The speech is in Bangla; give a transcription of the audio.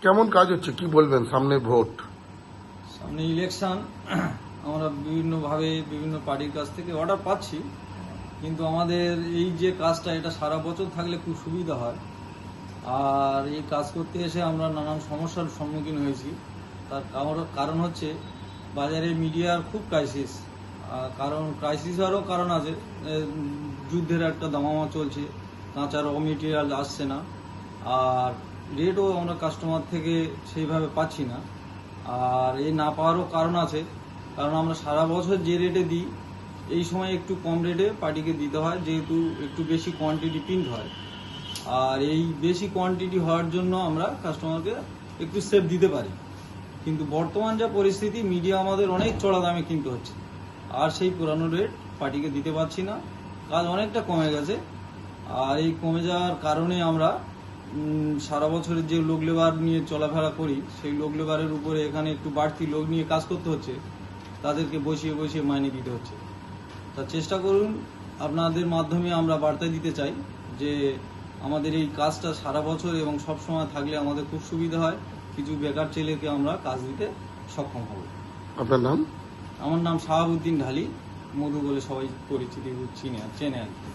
কেমন কাজ হচ্ছে কি বলবেন? সামনে ভোট, সামনে ইলেকশন। আমরা বিভিন্নভাবে বিভিন্ন পার্টির কাছ থেকে অর্ডার পাচ্ছি, কিন্তু আমাদের এই যে কাজটা এটা সারা বছর থাকলে খুব সুবিধা হয়। আর এই কাজ করতে এসে আমরা নানান সমস্যার সম্মুখীন হয়েছি। তার কারণ হচ্ছে বাজারে মিডিয়ার খুব ক্রাইসিস। কারণ ক্রাইসিসেরও কারণ আছে, যুদ্ধের একটা দামামা চলছে, কাঁচা র মেটেরিয়াল আসছে না, আর রেটও আমরা কাস্টমার থেকে সেইভাবে পাচ্ছি না। আর এই না পাওয়ারও কারণ আছে, কারণ আমরা সারা বছর যে রেটে দিই এই সময় একটু কম রেটে পার্টিকে দিতে হয়, যেহেতু একটু বেশি কোয়ান্টিটি প্রিন্ট হয়। আর এই বেশি কোয়ান্টিটি হওয়ার জন্য আমরা কাস্টমারকে একটু সেভ দিতে পারি, কিন্তু বর্তমান যা পরিস্থিতি মিডিয়া আমাদের অনেক চড়া দামে কিনতে হচ্ছে, আর সেই পুরানো রেট পার্টিকে দিতে পারছি না। কাজ অনেকটা কমে গেছে, আর এই কমে যাওয়ার কারণে আমরা সারা বছরের যে লোক লেবার নিয়ে চলাফেরা করি সেই লোক লেবারের উপরে এখানে একটু বাড়তি লোক নিয়ে কাজ করতে হচ্ছে, তাদেরকে বসিয়ে বসিয়ে মাইনে দিতে হচ্ছে। তা চেষ্টা করুন, আপনাদের মাধ্যমে আমরা বার্তা দিতে চাই যে আমাদের এই কাজটা সারা বছর এবং সব সময় থাকলে আমাদের খুব সুবিধা হয়, কিছু বেকার ছেলেকে আমরা কাজ দিতে সক্ষম হব। আপনার নাম? আমার নাম শাহাবুদ্দিন ঢালি, মধু বলে সবাই পরিচিতি চেনে আর কি।